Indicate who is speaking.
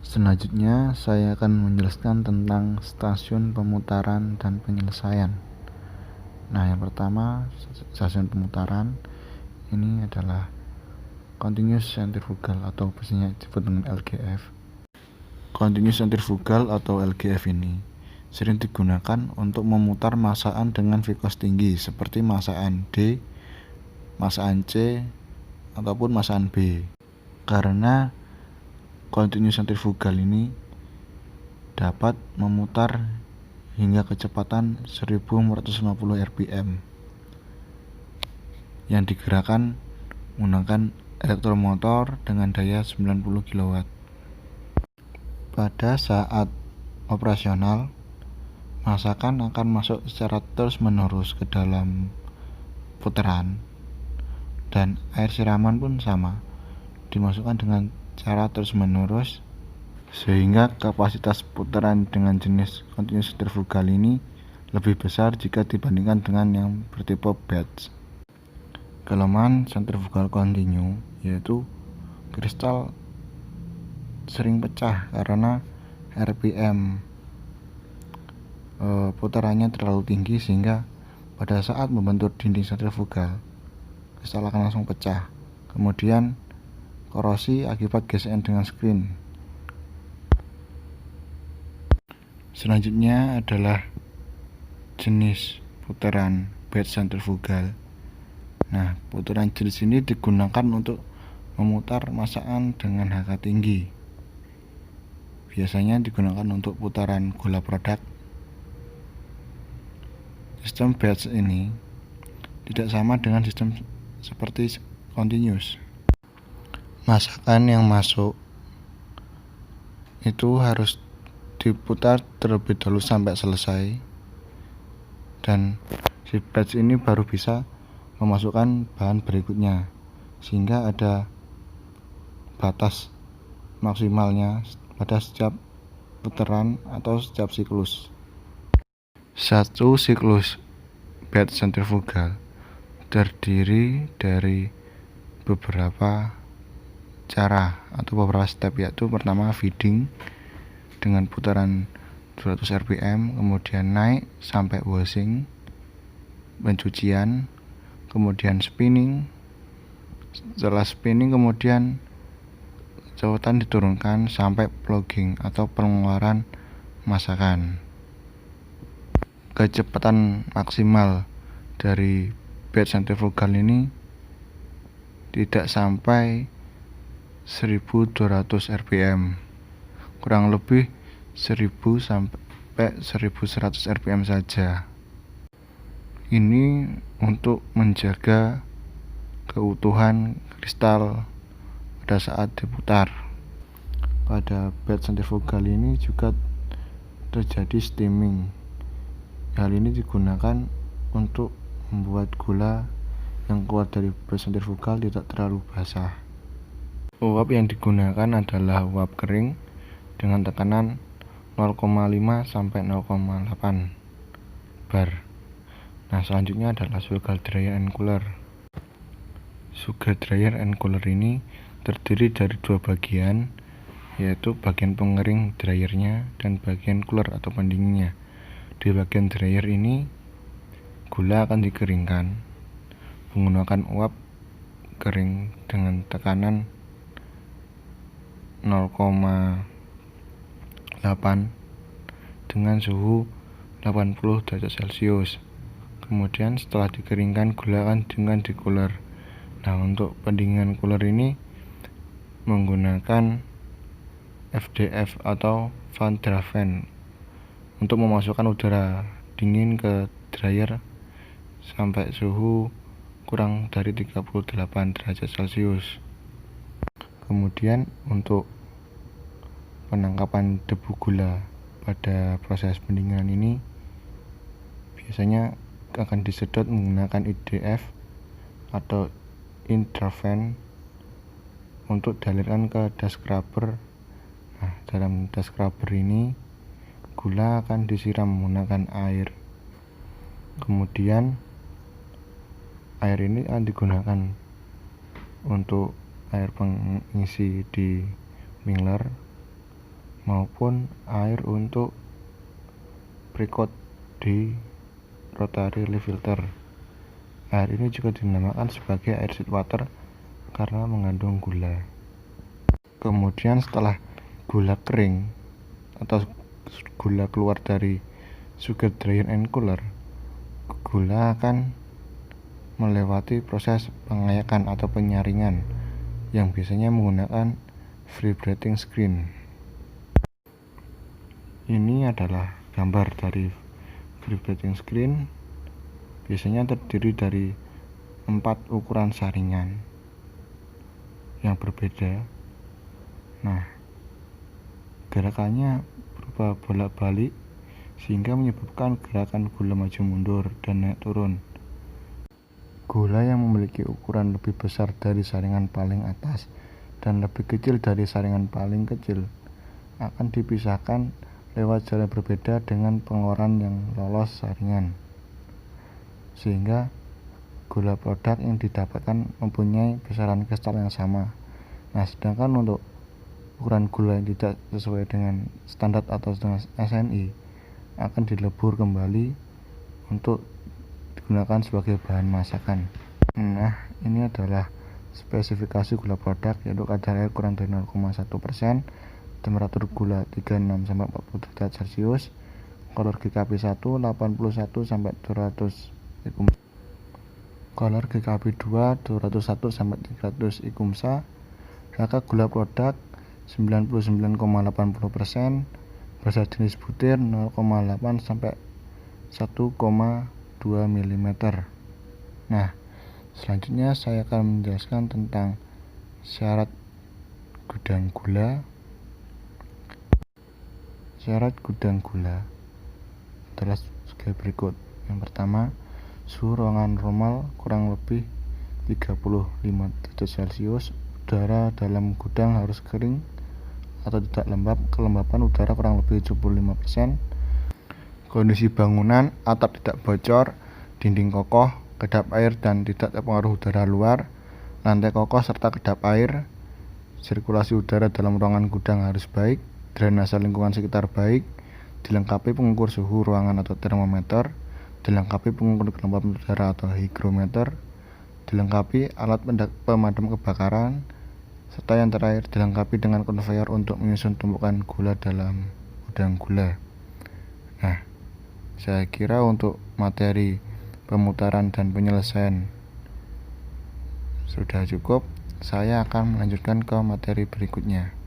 Speaker 1: Selanjutnya, saya akan menjelaskan tentang stasiun pemutaran dan penyelesaian. Nah, yang pertama, stasiun pemutaran ini adalah continuous centrifugal atau biasanya disebut dengan LCF. Continuous centrifugal atau LCF ini sering digunakan untuk memutar masakan dengan vikos tinggi seperti masakan D, masakan C, ataupun masakan B. Karena continuous centrifugal ini dapat memutar hingga kecepatan 1450 rpm yang digerakkan menggunakan elektromotor dengan daya 90 kW. Pada saat operasional, masakan akan masuk secara terus-menerus ke dalam putaran, dan air siraman pun sama, dimasukkan dengan cara terus-menerus, sehingga kapasitas putaran dengan jenis continuous centrifugal ini lebih besar jika dibandingkan dengan yang bertipe batch. Kelemahan centrifugal continue yaitu kristal sering pecah karena RPM putarannya terlalu tinggi, sehingga pada saat membentur dinding sentrifugal kristal akan langsung pecah. Kemudian korosi akibat gesekan dengan screen. Selanjutnya adalah jenis putaran batch centrifugal. Nah, putaran jenis ini digunakan untuk memutar masakan dengan HK tinggi. Biasanya digunakan untuk putaran gula produk. Sistem batch ini tidak sama dengan sistem seperti continuous. Masakan yang masuk itu harus diputar terlebih dahulu sampai selesai, dan si batch ini baru bisa memasukkan bahan berikutnya, sehingga ada batas maksimalnya pada setiap putaran atau setiap siklus. Satu siklus batch centrifugal terdiri dari beberapa cara atau beberapa step, yaitu pertama feeding dengan putaran 200 rpm, kemudian naik sampai washing, pencucian, kemudian spinning. Setelah spinning kemudian kecepatan diturunkan sampai plugging atau pengeluaran masakan. Kecepatan maksimal dari batch centrifugal ini tidak sampai 1200 rpm, kurang lebih 1000 sampai 1100 rpm saja. Ini untuk menjaga keutuhan kristal pada saat diputar. Pada batch centrifugal ini juga terjadi steaming. Hal ini digunakan untuk membuat gula yang keluar dari batch centrifugal tidak terlalu basah. Uap yang digunakan adalah uap kering dengan tekanan 0,5 sampai 0,8 bar. Nah, selanjutnya adalah sugar dryer and cooler. Sugar dryer and cooler ini terdiri dari dua bagian, yaitu bagian pengering dryernya dan bagian cooler atau pendinginnya. Di bagian dryer ini, gula akan dikeringkan menggunakan uap kering dengan tekanan 0,8 dengan suhu 80 derajat Celcius. Kemudian setelah dikeringkan, gula akan di cooler. Nah, untuk pendinginan cooler ini menggunakan FDF atau Van der Fan untuk memasukkan udara dingin ke dryer sampai suhu kurang dari 38 derajat Celcius. Kemudian untuk penangkapan debu gula pada proses pendinginan ini biasanya akan disedot menggunakan IDF atau Interfan untuk dialirkan ke dust scrubber. Nah, dalam dust scrubber ini gula akan disiram menggunakan air. Kemudian air ini akan digunakan untuk air pengisi di Mingler, maupun air untuk pre-coat di rotary leaf filter. Air ini juga dinamakan sebagai air seedwater karena mengandung gula. Kemudian setelah gula kering atau gula keluar dari sugar dryer and cooler, gula akan melewati proses pengayakan atau penyaringan yang biasanya menggunakan vibrating screen. Ini adalah gambar dari vibrating screen. Biasanya terdiri dari 4 ukuran saringan yang berbeda. Nah, gerakannya berupa bolak-balik sehingga menyebabkan gerakan gula maju mundur dan naik turun. Gula yang memiliki ukuran lebih besar dari saringan paling atas dan lebih kecil dari saringan paling kecil akan dipisahkan lewat jalan berbeda dengan pengeluaran yang lolos saringan, sehingga gula produk yang didapatkan mempunyai besaran kristal yang sama. Nah, sedangkan untuk ukuran gula yang tidak sesuai dengan standar atau dengan SNI akan dilebur kembali untuk digunakan sebagai bahan masakan. Nah, ini adalah spesifikasi gula produk, yaitu kadar air kurang dari 0,1%, temperatur gula 36-40 derajat Celcius, kolor GKP 1 81-200 IKUMSA, kolor GKP 2 201-300 IKUMSA, raka gula produk 99,80%, basa jenis butir 0,8-1,2 mm. Nah, selanjutnya saya akan menjelaskan tentang syarat gudang gula. Syarat gudang gula adalah sebagai berikut. Yang pertama, suhu ruangan normal kurang lebih 35 derajat Celcius. Udara dalam gudang harus kering atau tidak lembab. Kelembapan udara kurang lebih 75%. Kondisi bangunan, atap tidak bocor, dinding kokoh, kedap air dan tidak terpengaruh udara luar, lantai kokoh serta kedap air. Sirkulasi udara dalam ruangan gudang harus baik. Drainase lingkungan sekitar baik, dilengkapi pengukur suhu ruangan atau termometer, dilengkapi pengukur kelembapan udara atau hygrometer, dilengkapi alat pemadam kebakaran, serta yang terakhir dilengkapi dengan conveyor untuk menyusun tumpukan gula dalam gudang gula. Nah, saya kira untuk materi pemutaran dan penyelesaian sudah cukup. Saya akan melanjutkan ke materi berikutnya.